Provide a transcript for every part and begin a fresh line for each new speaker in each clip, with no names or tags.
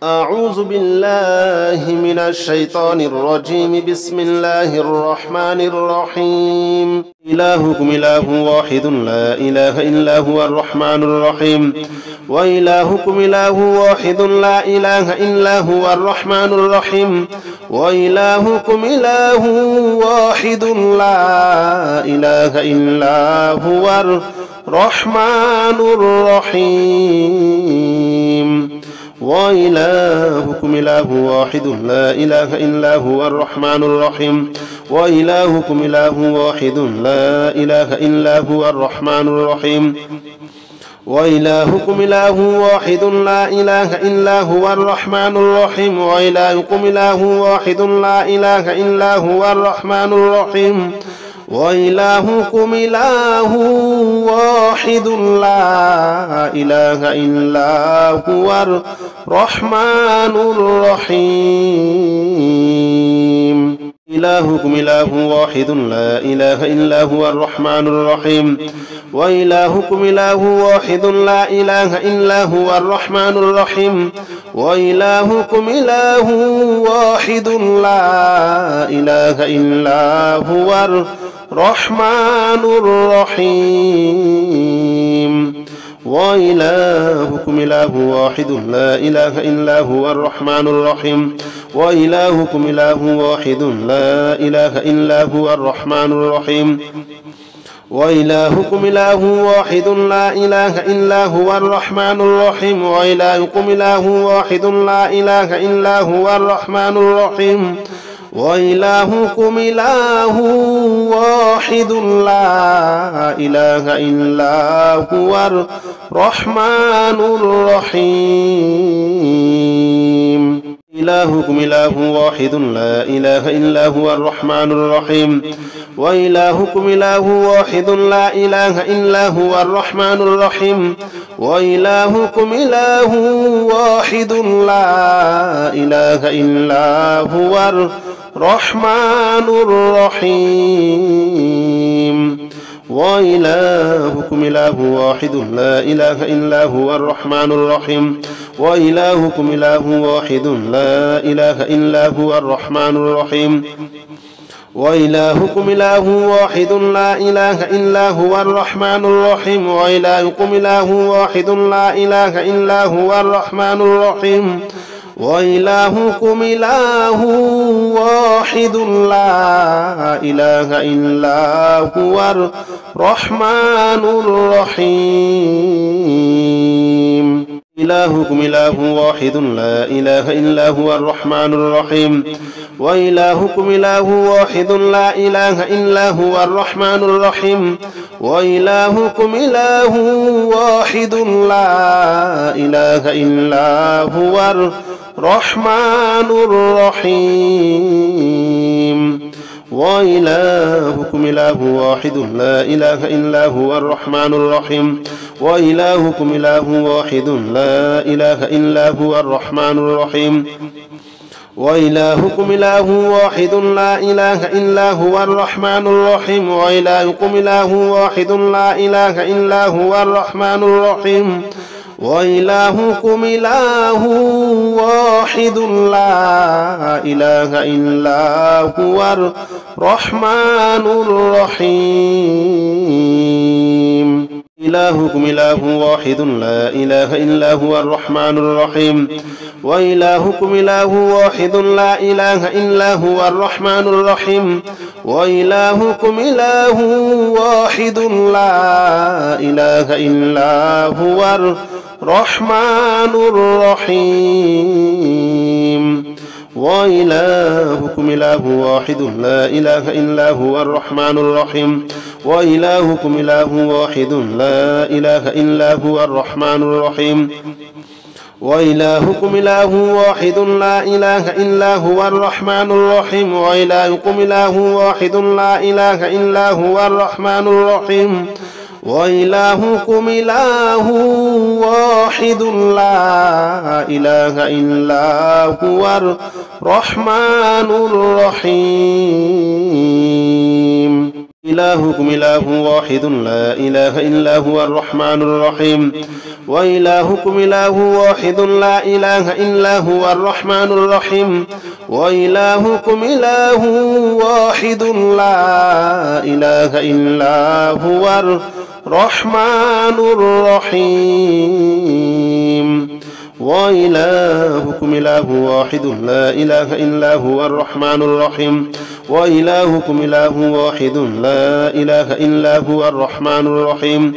أعوذ بالله من الشيطان الرجيم. بسم الله الرحمن الرحيم. إلهكم إله واحد لا إله إلا هو الرحمن الرحيم. وإلهكم إله واحد لا إله إلا هو الرحمن الرحيم. وإلهكم إله واحد لا إله إلا هو الرحمن الرحيم. وإلهكم إله واحد لا إله إلا هو الرحمن الرحيم. وإلهكم إله واحد لا إله إلا هو الرحمن الرحيم. وإلهكم إله واحد لا إله إلا هو الرحمن الرحيم. وإلهكم إله واحد لا إله إلا هو الرحمن الرحيم. وإلهكم إله واحد لا إله إلا هو الرحمن الرحيم. إلهكم إله واحد لا إله إلا هو الرحمن الرحيم. وإلهكم إله واحد لا إله إلا هو الرحمن الرحيم. وإلهكم إله واحد لا إله إلا هو الرحمن الرحيم. وإلهكم إله واحد لا إله إلا هو الرحمن الرحيم. وإلهكم إله واحد لا إله إلا هو الرحمن الرحيم. وإلهكم إله واحد لا إله إلا هو الرحمن الرحيم. وإلهكم إله واحد لا إله إلا هو الرحمن الرحيم. وإلهكم إله واحد لا إله إلا هو الرحمن الرحيم. إلهكم إله واحد لا إله إلا هو الرحمن الرحيم. وإلهكم إله واحد لا إله إلا هو الرحمن الرحيم. وإلهكم إله واحد لا إله إلا هو الرحمن الرحيم. وإلهكم إله واحد لا إله إلا هو الرحمن الرحيم. وإلهكم إله واحد لا إله إلا هو الرحمن الرحيم. وإلهكم إله واحد لا إله إلا هو الرحمن الرحيم. وإلهكم إله واحد لا إله إلا هو الرحمن الرحيم. وإلهكم إله واحد لا إله إلا هو الرحمن الرحيم. إلهكم إله واحد لا إله إلا هو الرحمن الرحيم. وإلهكم إله واحد لا إله إلا هو الرحمن الرحيم. وإلهكم إله واحد لا إله إلا هو الرحمن الرحيم. وإلهكم إله واحد لا إله إلا هو الرحمن الرحيم. وإلهكم إله واحد لا إله إلا هو الرحمن الرحيم. وإلهكم إله واحد لا إله إلا هو الرحمن الرحيم. وإلهكم إله واحد لا إله إلا هو الرحمن الرحيم. وإلهكم إله واحد لا إله إلا هو الرحمن الرحيم. إلهكم إله واحد لا إله إلا هو الرحمن الرحيم. وإلهكم إله واحد لا إله إلا هو الرحمن الرحيم. وإلهكم إله واحد لا إله إلا هو الرحمن الرحيم. وإلهكم إله واحد لا إله إلا هو الرحمن الرحيم. وإلهكم إله واحد لا إله إلا هو الرحمن الرحيم. وإلهكم إله واحد لا إله إلا هو الرحمن الرحيم. وإلهكم إله واحد لا إله إلا هو الرحمن الرحيم. وإلهكم إله واحد لا إله إلا هو الرحمن الرحيم. إلهكم إله واحد لا إله إلا هو الرحمن الرحيم وإلهكم إله واحد لا إله إلا هو الرحمن الرحيم وإلهكم إله واحد لا إله إلا هو الرحمن الرحيم وإلهكم إله واحد لا إله إلا هو الرحمن الرحيم وإلهكم إله واحد لا إله إلا هو الرحمن الرحيم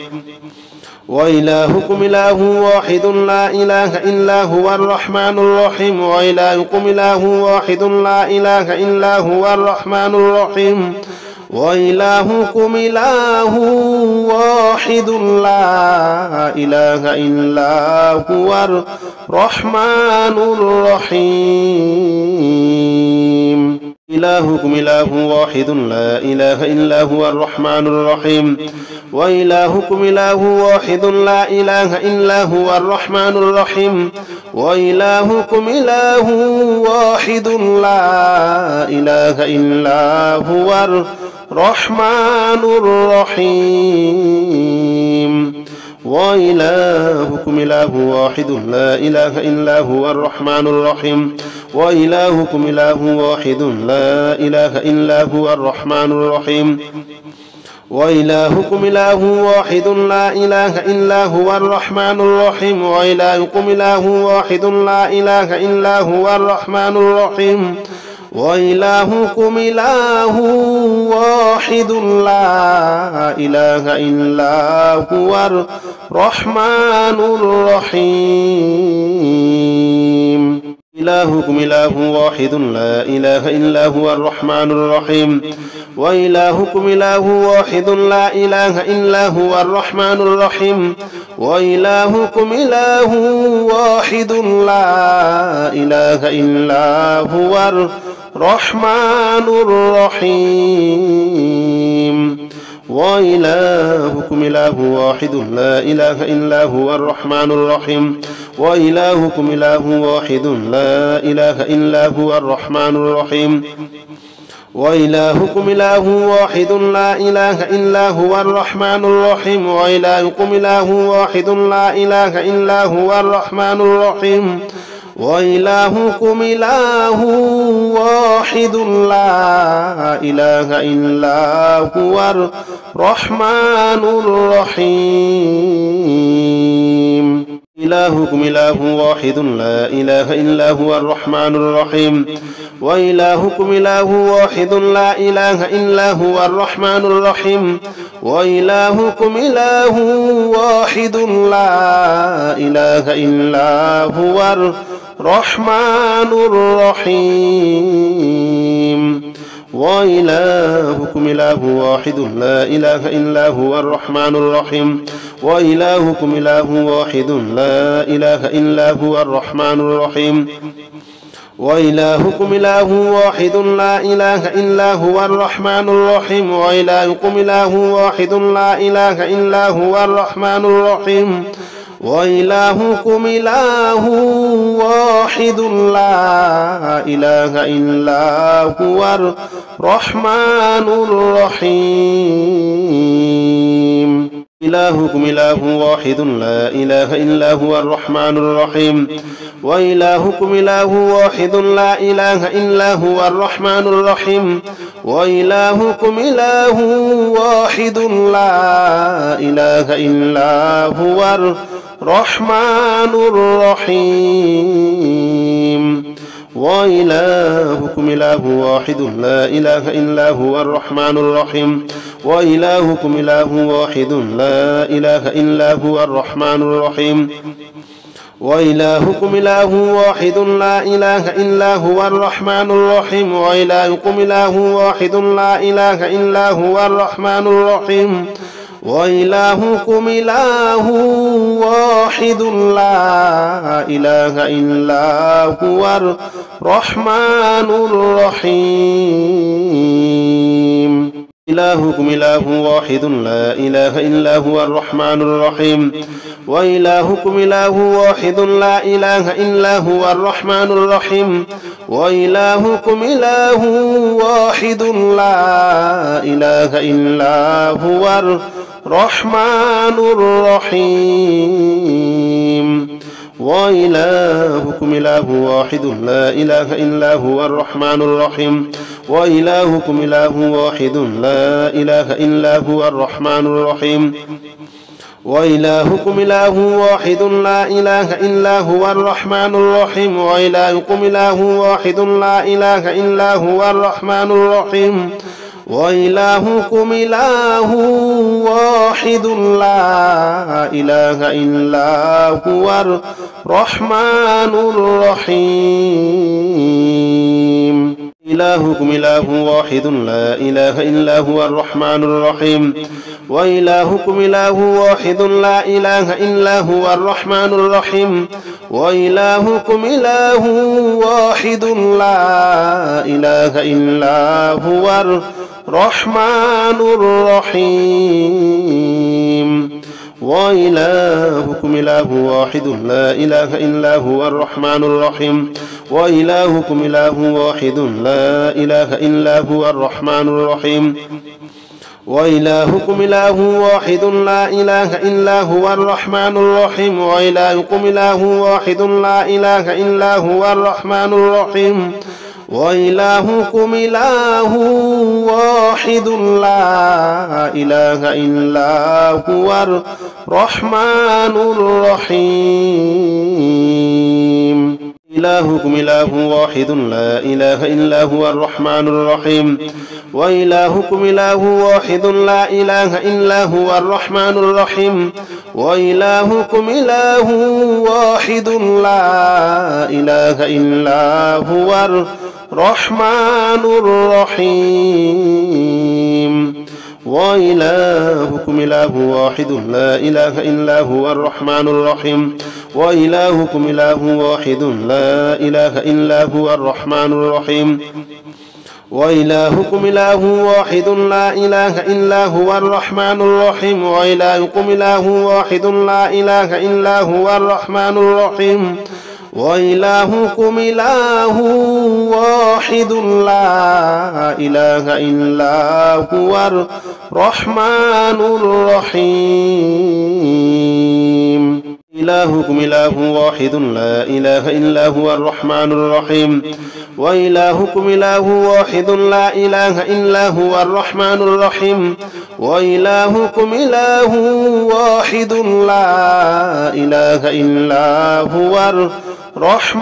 وإلهكم إله واحد لا إله إلا هو الرحمن الرحيم وإلهكم إله واحد لا إله إلا هو الرحمن الرحيم وإلهكم إله واحد لا إله إلا هو الرحمن الرحيم إلهكم إله واحد لا إله إلا هو الرحمن الرحيم وإلهكم إله واحد لا إله إلا هو الرحمن الرحيم وإلهكم إله واحد لا إله إلا هو الرحمن الرحيم وإلهكم إله واحد لا إله إلا هو الرحمن الرحيم وإلهكم إله واحد لا إله إلا هو الرحمن الرحيم وإلهكم إله واحد لا إله إلا هو الرحمن الرحيم وإلهكم إله واحد لا إله إلا هو الرحمن الرحيم وإلهكم إله واحد لا إله إلا هو الرحمن الرحيم إلهكم إله واحد لا إله إلا هو الرحمن الرحيم وإلهكم إله واحد لا إله إلا هو الرحمن الرحيم وإلهكم إله واحد لا إله إلا هو الرحمن الرحيم وإلهكم إله واحد لا إله إلا هو الرحمن الرحيم وإلهكم إله واحد لا إله إلا هو الرحمن الرحيم وإلهكم إله واحد لا إله إلا هو الرحمن الرحيم وإلهكم إله واحد لا إله إلا هو الرحمن الرحيم وإلهكم إله واحد لا إله إلا هو الرحمن الرحيم إلهكم إله واحد لا إله إلا هو الرحمن الرحيم وإلهكم إله واحد لا إله إلا هو الرحمن الرحيم وإلهكم إله واحد لا إله إلا هو الرحمن الرحيم وإلهكم إله واحد لا إله إلا هو الرحمن الرحيم وإلهكم إله واحد لا إله إلا هو الرحمن الرحيم وإلهكم إله واحد لا إله إلا هو الرحمن الرحيم وإلهكم إله واحد لا إله إلا هو الرحمن الرحيم وإلهكم إله واحد لا إله إلا هو الرحمن الرحيم إلهكم إله واحد لا إله إلا هو الرحمن الرحيم وإلهكم إله واحد لا إله إلا هو الرحمن الرحيم وإلهكم إله واحد لا إله إلا هو الرحمن الرحيم وإلهكم إله واحد لا إله إلا هو الرحمن الرحيم وإلهكم إله واحد لا إله إلا هو الرحمن الرحيم وإلهكم إله واحد لا إله إلا هو الرحمن الرحيم وإلهكم إله واحد لا إله إلا هو الرحمن الرحيم وإلهكم إله واحد لا إله إلا هو الرحمن الرحيم إلهكم إله واحد لا إله إلا هو الرحمن الرحيم وإلهكم إله واحد لا إله إلا هو الرحمن الرحيم وإلهكم إله واحد لا إله إلا هو الرحمن الرحيم وإلهكم إله واحد لا إله إلا هو الرحمن الرحيم وإلهكم إله واحد لا إله إلا هو الرحمن الرحيم وإلهكم إله واحد لا إله إلا هو الرحمن الرحيم وإلهكم إله واحد لا إله إلا هو الرحمن الرحيم وإلهكم إله واحد لا إله إلا هو الرحمن الرحيم إلهكم إله واحد لا إله إلا هو الرحمن الرحيم وإلهكم إله واحد لا إله إلا هو الرحمن الرحيم وإلهكم إله واحد لا إله إلا هو الرحمن الرحيم وإلهكم إله واحد لا إله إلا هو الرحمن الرحيم وإلهكم إله واحد لا إله إلا هو الرحمن الرحيم وإلهكم إله واحد لا إله إلا هو الرحمن الرحيم وإلهكم إله واحد لا إله إلا هو الرحمن الرحيم وإلهكم إله واحد لا إله إلا هو الرحمن الرحيم إلهكم إله واحد لا إله إلا هو الرحمن الرحيم وإلهكم إله واحد لا إله إلا هو الرحمن الرحيم وإلهكم إله واحد لا إله إلا هو الرحمن الرحيم وإلهكم إله واحد لا إله إلا هو الرحمن الرحيم وإلهكم إله واحد لا إله إلا هو الرحمن الرحيم وإلهكم إله واحد لا إله إلا هو الرحمن الرحيم وإلهكم إله واحد لا إله إلا هو الرحمن الرحيم وإلهكم إله واحد لا إله إلا هو الرحمن الرحيم إلهكم إله واحد لا إله إلا هو الرحمن الرحيم وإلهكم إله واحد لا إله إلا هو الرحمن الرحيم وإلهكم إله واحد لا إله إلا هو الرحمن الرحيم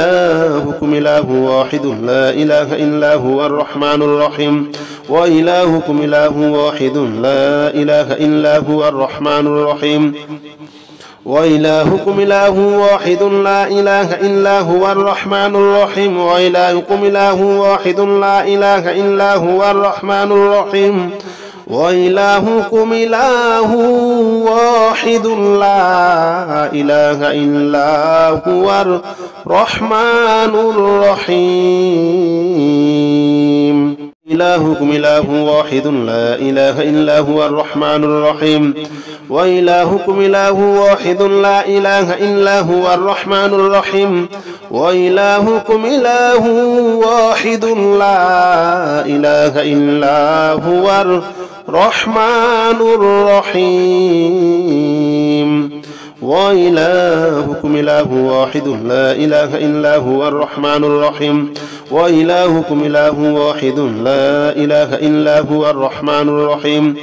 وإلهكم إله واحد لا إله إلا هو الرحمن الرحيم وإلهكم إله واحد لا إله إلا هو الرحمن الرحيم وإلهكم إله واحد لا إله إلا هو الرحمن الرحيم وإلهكم إله واحد لا إله إلا هو الرحمن الرحيم وإلهكم إله واحد لا إله إلا هو الرحمن الرحيم إلهكم إله واحد لا إله إلا هو الرحمن الرحيم وإلهكم إله واحد لا إله إلا هو الرحمن الرحيم وإلهكم إله واحد لا إله إلا هو الرحمن الرحيم وإلهكم إله واحد لا إله إلا هو الرحمن الرحيم وإلهكم إله واحد لا إله إلا هو الرحمن الرحيم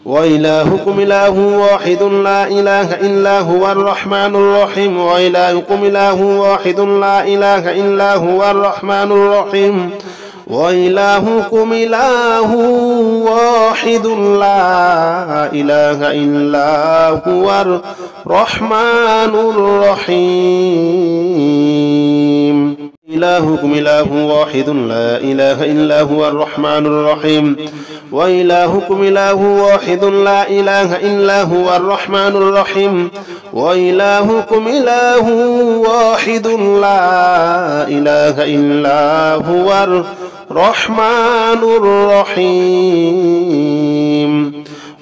وإلهكم إله واحد لا إله إلا هو الرحمن الرحيم وإلهكم إله واحد لا إله إلا هو الرحمن الرحيم وإلهكم إله واحد لا إله إلا هو الرحمن الرحيم إلهكم إله واحد لا إله إلا هو الرحمن الرحيم وإلهكم إله واحد لا إله إلا هو الرحمن الرحيم وإلهكم إله واحد لا إله إلا هو الرحمن الرحيم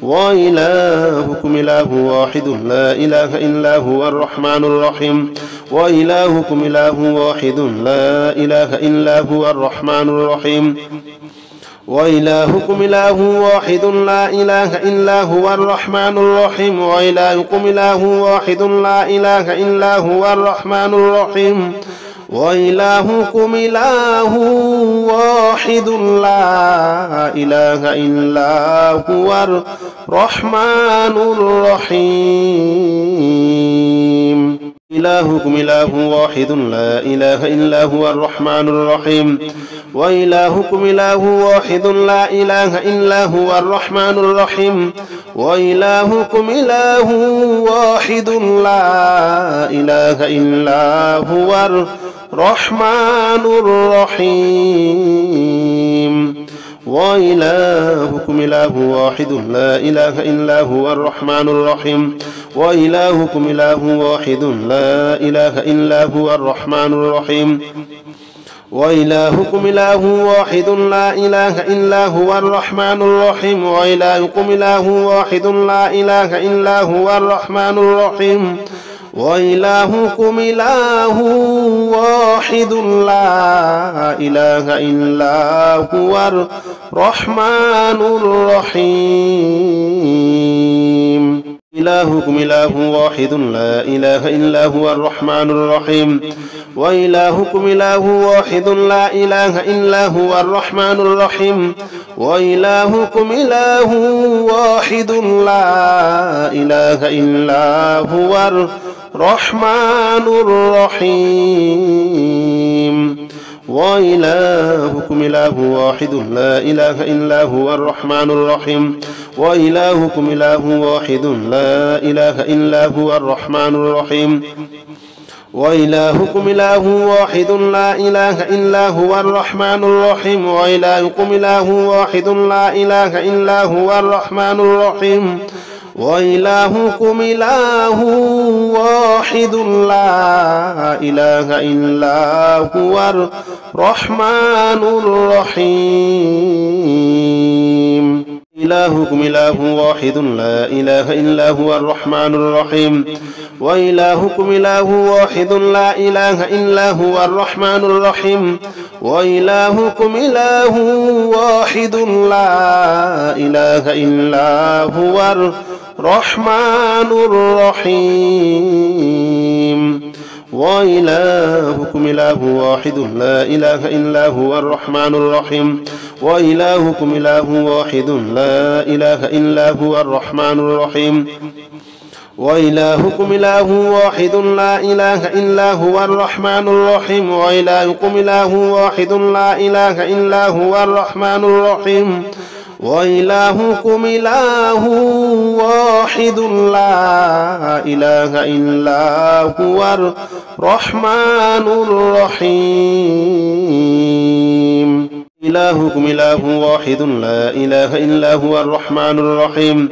وإلهكم إله واحد لا إله إلا هو الرحمن الرحيم وإلهكم إله واحد لا إله إلا هو الرحمن الرحيم وإلهكم إله واحد لا إله إلا هو الرحمن الرحيم وإلهكم إله واحد لا إله إلا هو الرحمن الرحيم وإلهكم إله واحد لا إله إلا هو الرحمن الرحيم إلهكم إله واحد لا إله إلا هو الرحمن الرحيم وإلهكم إله واحد لا إله إلا هو الرحمن الرحيم وإلهكم إله واحد لا إله إلا هو الرحمن الرحيم وإلهكم إله واحد لا إله إلا هو الرحمن الرحيم وإلهكم إله واحد لا إله إلا هو الرحمن الرحيم وإلهكم إله واحد لا إله إلا هو الرحمن الرحيم وإلهكم إله واحد لا إله إلا هو الرحمن الرحيم وإلهكم إله واحد لا إله إلا هو الرحمن الرحيم إلهكم إله واحد لا إله إلا هو الرحمن الرحيم وإلهكم إله واحد لا إله إلا هو الرحمن الرحيم وإلهكم إله واحد لا إله إلا هو الرحمن الرحيم وإلهكم إله واحد لا إله إلا هو الرحمن الرحيم وإلهكم إله واحد لا إله إلا هو الرحمن الرحيم وإلهكم إله واحد لا إله إلا هو الرحمن الرحيم وإلهكم إله واحد لا إله إلا هو الرحمن الرحيم وإلهكم إله واحد لا إله إلا هو الرحمن الرحيم إلهكم إله واحد لا إله إلا هو الرحمن الرحيم وإلهكم إله واحد لا إله إلا هو الرحمن الرحيم وإلهكم إله واحد لا إله إلا هو الرحمن الرحيم وإلهكم إله واحد لا إله إلا هو الرحمن الرحيم وإلهكم إله واحد لا إله إلا هو الرحمن الرحيم وإلهكم إله واحد لا إله إلا هو الرحمن الرحيم وإلهكم إله واحد لا إله إلا هو الرحمن الرحيم وإلهكم إله واحد لا إله إلا هو الرحمن الرحيم إلهكم إله واحد لا إله إلا هو الرحمن الرحيم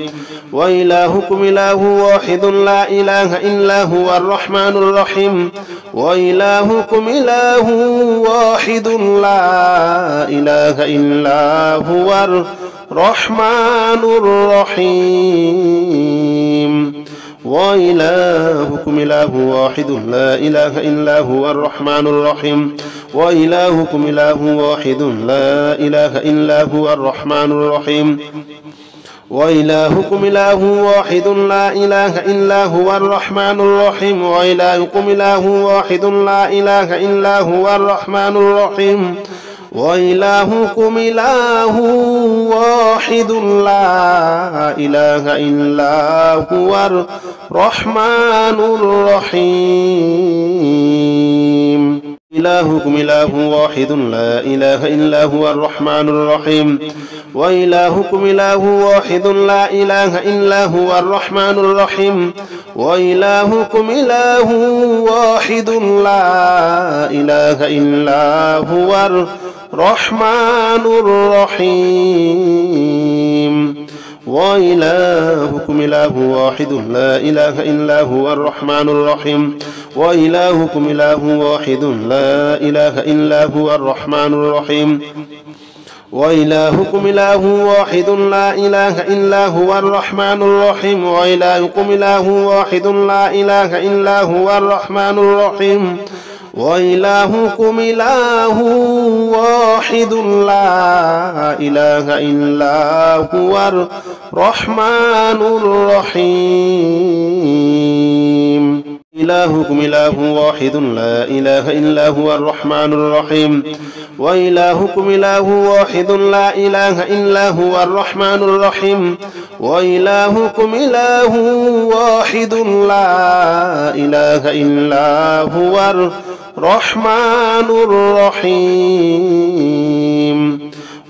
وإلهكم إله واحد لا إله إلا هو الرحمن الرحيم وإلهكم إله واحد لا إله إلا هو الرحمن الرحيم وإلهكم إله واحد لا إله إلا هو الرحمن الرحيم وإلهكم إله واحد لا إله إلا هو الرحمن الرحيم وإلهكم إله واحد لا إله إلا هو الرحمن الرحيم وإلهكم إله واحد لا إله إلا هو الرحمن الرحيم وإلهكم إله واحد لا إله إلا هو الرحمن الرحيم إلهكم إله واحد لا إله إلا هو الرحمن الرحيم وإلهكم إله واحد لا إله إلا هو الرحمن الرحيم وإلهكم إله واحد لا إله إلا هو الرحمن الرحيم وإلهكم إله واحد لا إله إلا هو الرحمن الرحيم وإلهكم إله واحد لا إله إلا هو الرحمن الرحيم وإلهكم إله واحد لا إله إلا هو الرحمن الرحيم وإلهكم إله واحد لا إله إلا هو الرحمن الرحيم وإلهكم إله واحد لا إله إلا هو الرحمن الرحيم إلهكم إله واحد لا إله إلا هو الرحمن الرحيم وإلهكم إله واحد لا إله إلا هو الرحمن الرحيم وإلهكم إله واحد لا إله إلا هو الرحمن الرحيم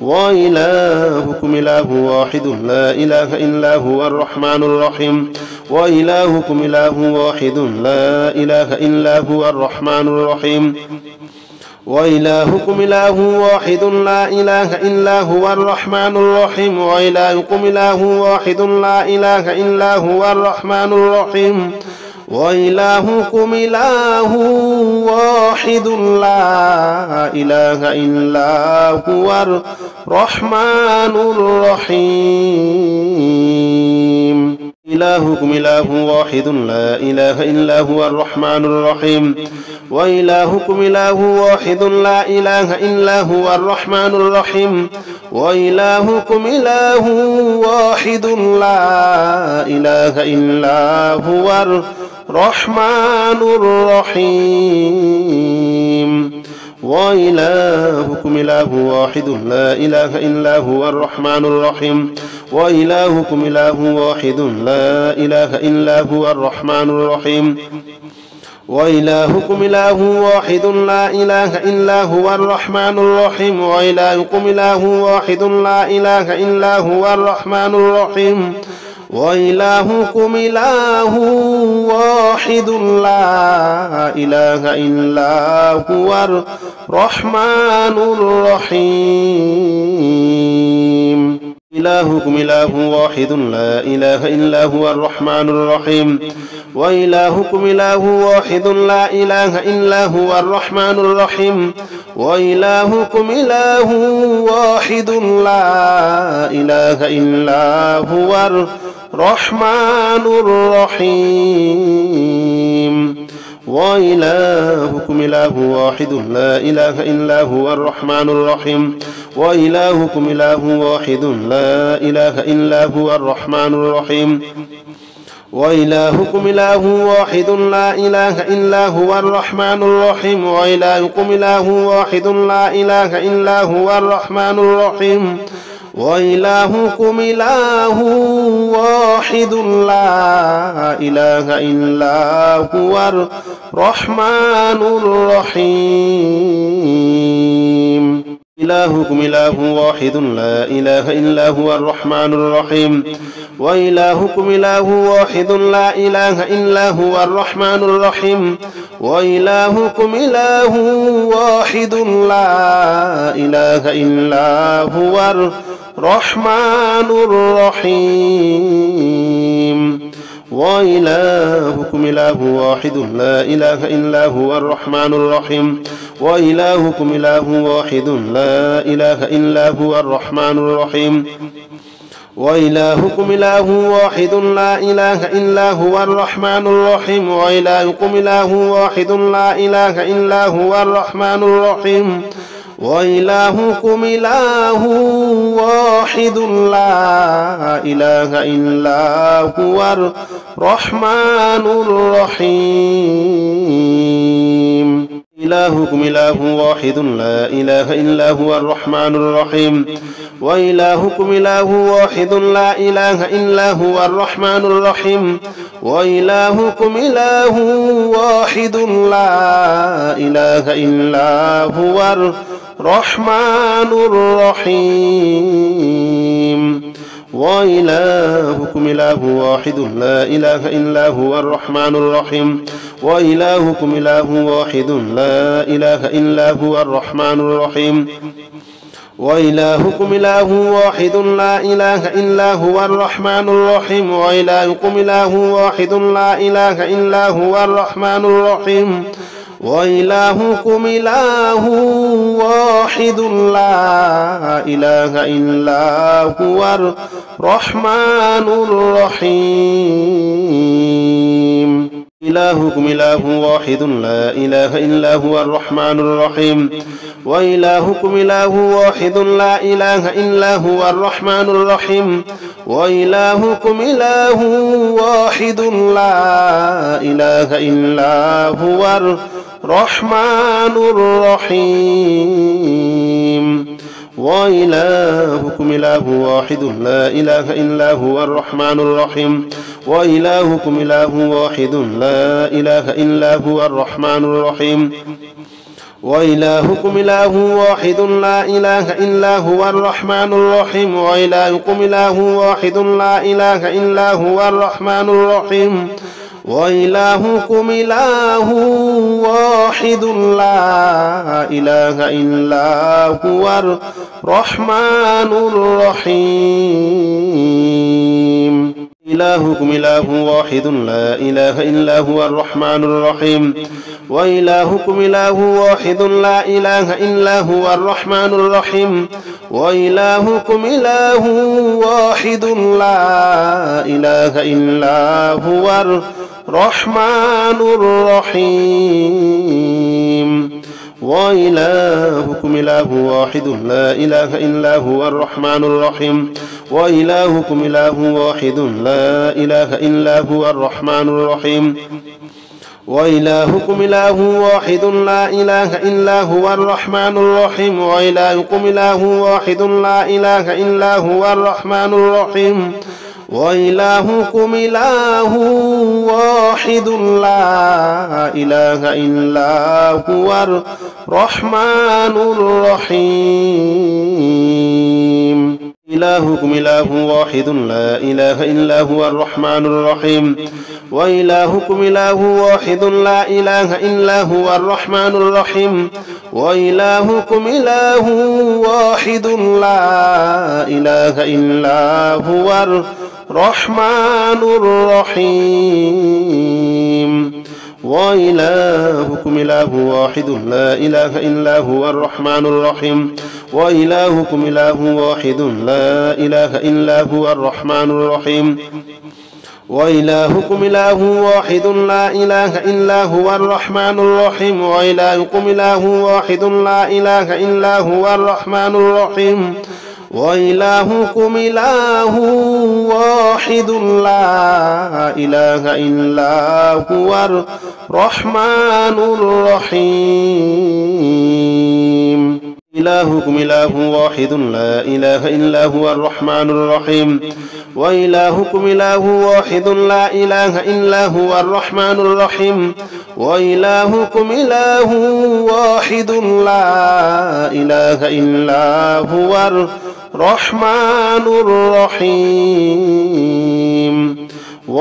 وإلهكم إله واحد لا إله إلا هو الرحمن الرحيم وإلهكم إله واحد لا إله إلا هو الرحمن الرحيم وإلهكم إله واحد لا إله إلا هو الرحمن الرحيم وإلهكم إله واحد لا إله إلا هو الرحمن الرحيم وإلهكم إله واحد لا إله إلا هو الرحمن الرحيم إلهكم إله واحد لا إله إلا هو الرحمن الرحيم وإلهكم إله واحد لا إله إلا هو الرحمن الرحيم وإلهكم إله واحد لا إله إلا هو الرحمن الرحيم وإلهكم إله واحد لا إله إلا هو الرحمن الرحيم وإلهكم إله واحد لا إله إلا هو الرحمن الرحيم وإلهكم إله واحد لا إله إلا هو الرحمن الرحيم وإلهكم إله واحد لا إله إلا هو الرحمن الرحيم وإلهكم إله واحد لا إله إلا هو الرحمن الرحيم إلهكم إله واحد لا إله إلا هو الرحمن الرحيم وإلهكم إله واحد لا إله إلا هو الرحمن الرحيم وإلهكم إله واحد لا إله إلا هو الرحمن الرحيم وإلهكم إله واحد لا إله إلا هو الرحمن الرحيم وإلهكم إله واحد لا إله إلا هو الرحمن الرحيم وإلهكم إله واحد لا إله إلا هو الرحمن الرحيم وإلهكم إله واحد لا إله إلا هو الرحمن الرحيم وإلهكم إله واحد لا إله إلا هو الرحمن الرحيم إلهكم إله واحد لا إله إلا هو الرحمن الرحيم وإلهكم إله واحد لا إله إلا هو الرحمن الرحيم وإلهكم إله واحد لا إله إلا هو الرحمن الرحيم وإلهكم إله واحد لا إله إلا هو الرحمن الرحيم وإلهكم إله واحد لا إله إلا هو الرحمن الرحيم وإلهكم إله واحد لا إله إلا هو الرحمن الرحيم وإلهكم إله واحد لا إله إلا هو الرحمن الرحيم وإلهكم إله واحد لا إله إلا هو الرحمن الرحيم إلهكم إله واحد لا إله إلا هو الرحمن الرحيم وإلهكم إله واحد لا إله إلا هو الرحمن الرحيم وإلهكم إله واحد لا إله إلا هو الرحمن الرحيم وإلهكم إله واحد لا إله إلا هو الرحمن الرحيم وإلهكم إله واحد لا إله إلا هو الرحمن الرحيم وإلهكم إله واحد لا إله إلا هو الرحمن الرحيم وإلهكم إله واحد لا إله إلا هو الرحمن الرحيم وإلهكم إله واحد لا إله إلا هو الرحمن الرحيم إلهكم إله واحد لا إله إلا هو الرحمن الرحيم وإلهكم إله واحد لا إله إلا هو الرحمن الرحيم وإلهكم إله واحد لا إله إلا هو الرحمن الرحيم وإلهكم إله واحد لا إله إلا هو الرحمن الرحيم وإلهكم إله واحد لا إله إلا هو الرحمن الرحيم وإلهكم إله واحد لا إله إلا هو الرحمن الرحيم وإلهكم إله واحد لا إله إلا هو الرحمن الرحيم وإلهكم إله واحد لا إله إلا هو الرحمن الرحيم إلهكم إله واحد لا إله إلا هو الرحمن الرحيم وإلهكم إله واحد لا إله إلا هو الرحمن الرحيم وإلهكم إله واحد لا إله إلا هو الرحمن الرحيم وإلهكم إله واحد لا إله إلا هو الرحمن الرحيم وإلهكم إله واحد لا إله إلا هو الرحمن الرحيم وإلهكم إله واحد لا إله إلا هو الرحمن الرحيم وإلهكم إله واحد لا إله إلا هو الرحمن الرحيم وإلهكم إله واحد لا إله إلا هو الرحمن الرحيم إلهكم إله واحد لا إله إلا هو الرحمن الرحيم وإلهكم إله واحد لا إله إلا هو الرحمن الرحيم وإلهكم إله واحد لا إله إلا هو الرحمن الرحيم وإلهكم إله واحد لا إله إلا هو الرحمن الرحيم وإلهكم إله واحد لا إله إلا هو الرحمن الرحيم وإلهكم إله واحد لا إله إلا هو الرحمن الرحيم وإلهكم إله واحد لا إله إلا هو الرحمن الرحيم وإلهكم إله واحد لا إله إلا هو الرحمن الرحيم إلهكم إله واحد لا إله إلا هو الرحمن الرحيم وإلهكم إله واحد لا إله إلا هو الرحمن الرحيم وإلهكم إله واحد لا إله إلا هو الرحمن الرحيم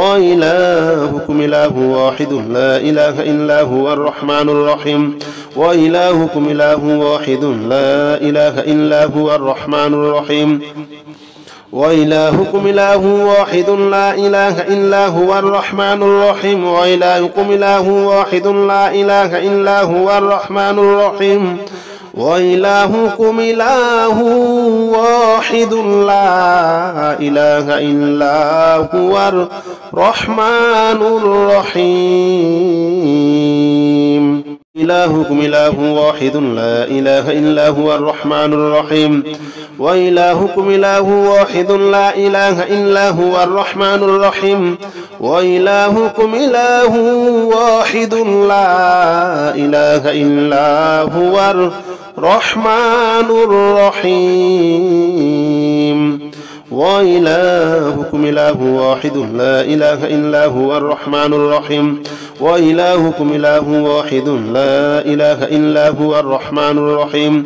وإلهكم إله واحد لا إله إلا هو الرحمن الرحيم وإلهكم إله واحد لا إله إلا هو الرحمن الرحيم وإلهكم إله واحد لا إله إلا هو الرحمن الرحيم وإلهكم إله واحد لا إله إلا هو الرحمن الرحيم وإلهكم إله واحد لا إله إلا هو الرحمن الرحيم إلهكم إله واحد لا إله إلا هو الرحمن الرحيم وإلهكم إله واحد لا إله إلا هو الرحمن الرحيم وإلهكم إله واحد لا إله إلا هو الرحمن الرحيم وإلهكم إله واحد لا إله إلا هو الرحمن الرحيم وإلهكم إله واحد لا إله إلا هو الرحمن الرحيم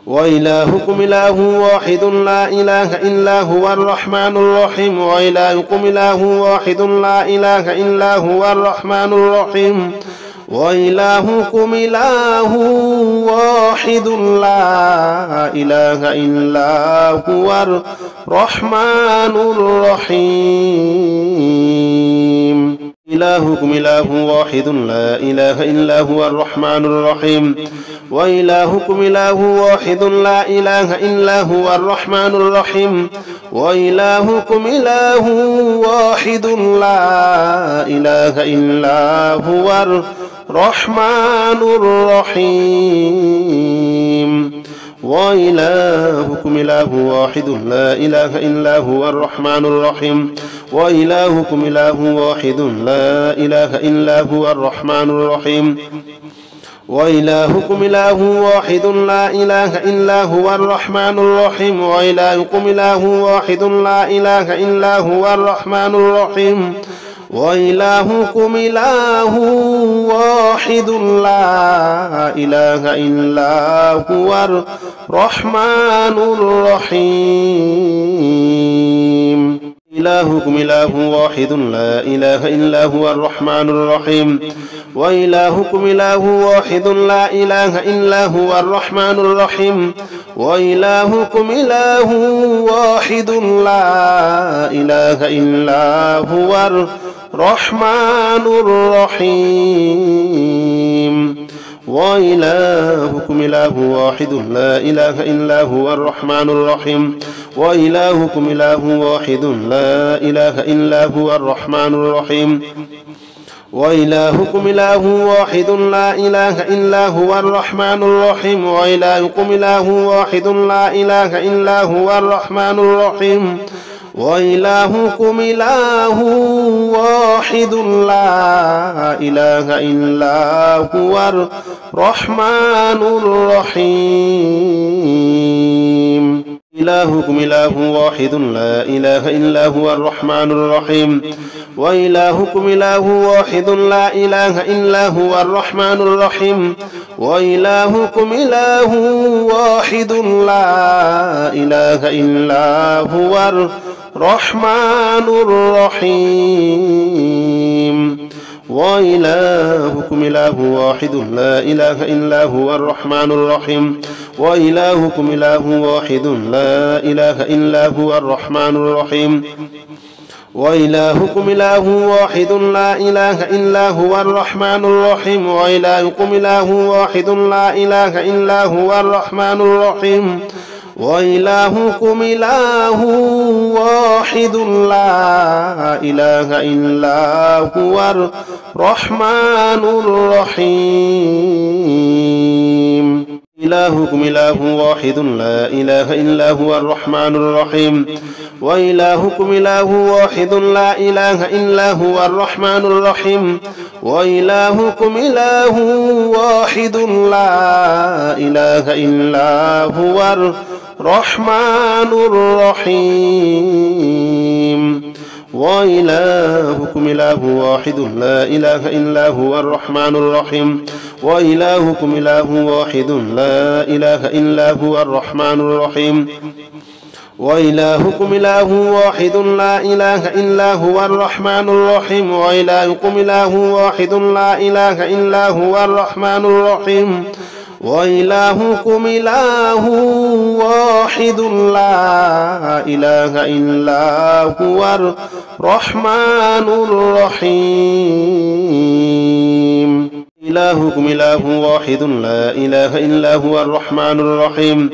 وإلهكم إله واحد لا إله إلا هو الرحمن الرحيم وإلهكم إله واحد لا إله إلا هو الرحمن الرحيم وإلهكم إله واحد لا إله إلا هو الرحمن الرحيم. إلهكم إله واحد لا إله إلا هو الرحمن الرحيم. وإلهكم إله واحد لا إله إلا هو الرحمن الرحيم. وإلهكم إله واحد لا إله إلا هو الرحمن الرحيم. وإلهكم إله واحد لا إله إلا هو الرحمن الرحيم. وإلهكم إله واحد لا إله إلا هو الرحمن الرحيم. وإلهكم إله واحد لا إله إلا هو الرحمن الرحيم. وإلهكم إله واحد لا إله إلا هو الرحمن الرحيم. وإلهكم إله واحد لا إله إلا هو الرحمن الرحيم. إلهكم إله واحد لا إله إلا هو الرحمن الرحيم. وإلهكم إله واحد لا إله إلا هو الرحمن الرحيم. وإلهكم إله واحد لا إله إلا هو الرحمن الرحيم. وإلهكم إله واحد لا إله إلا هو الرحمن الرحيم. وإلهكم إله واحد لا إله إلا هو الرحمن الرحيم. وإلهكم إله واحد لا إله إلا هو الرحمن الرحيم. وإلهكم إله واحد لا إله إلا هو الرحمن الرحيم. وإلهكم إله واحد لا إله إلا هو الرحمن الرحيم. إلهكم إله واحد لا إله إلا هو الرحمن الرحيم. وإلهكم إله واحد لا إله إلا هو الرحمن الرحيم. وإلهكم إله واحد لا إله إلا هو الرحمن الرحيم. وإلهكم إله واحد لا إله إلا هو الرحمن الرحيم. وإلهكم إله واحد لا إله إلا هو الرحمن الرحيم. وإلهكم إله واحد لا إله إلا هو الرحمن الرحيم. وإلهكم إله واحد لا إله إلا هو الرحمن الرحيم. وإلهكم إله واحد لا إله إلا هو الرحمن الرحيم. إلهكم إله واحد لا إله إلا هو الرحمن الرحيم. وإلهكم إله واحد لا إله إلا هو الرحمن الرحيم. وإلهكم إله واحد لا إله إلا هو الرحمن الرحيم. وإلهكم إله واحد لا إله إلا هو الرحمن الرحيم. وإلهكم إله واحد لا إله إلا هو الرحمن الرحيم. وإلهكم إله واحد لا إله إلا هو الرحمن الرحيم. وإلهكم إله واحد لا إله إلا هو الرحمن الرحيم. وإلهكم إله واحد لا إله إلا هو الرحمن الرحيم. إلهكم إله واحد لا إله إلا هو الرحمن الرحيم.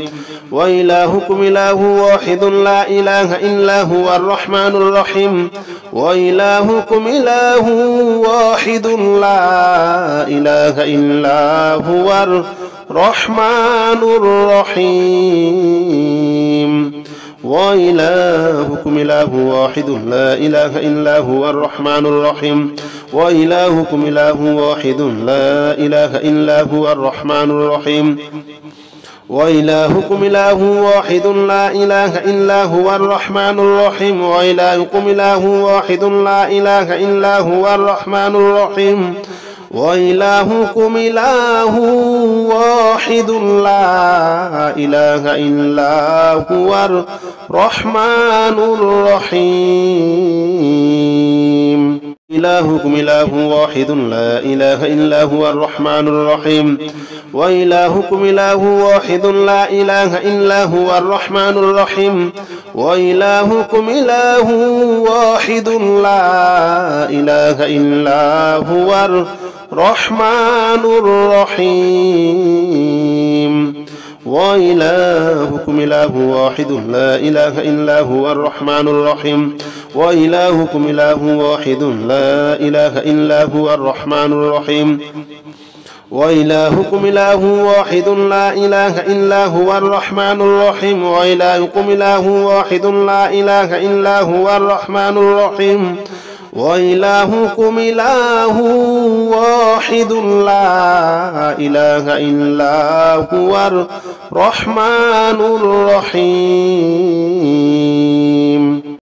وإلهكم إله واحد لا إله إلا هو الرحمن الرحيم. وإلهكم إله واحد لا إله إلا هو الرحمن الرحيم. وإلهكم إله واحد لا إله إلا هو الرحمن الرحيم. وإلهكم إله واحد لا إله إلا هو الرحمن الرحيم. وإلهكم إله واحد لا إله إلا هو الرحمن الرحيم. وإلهكم إله واحد لا إله إلا هو الرحمن الرحيم. وإلهكم إله واحد لا إله إلا هو الرحمن الرحيم. إلهكم إله واحد لا إله إلا هو الرحمن الرحيم وإلهكم إله واحد لا إله إلا هو الرحمن الرحيم وإلهكم إله واحد لا إله إلا هو الرحمن الرحيم وإلهكم إله واحد لا إله إلا هو الرحمن الرحيم وإلهكم إله واحد لا إله إلا هو الرحمن الرحيم وإلهكم إله واحد لا إله إلا هو الرحمن الرحيم وإلهكم إله واحد لا إله إلا هو الرحمن الرحيم وإلهكم إله واحد لا إله إلا هو الرحمن الرحيم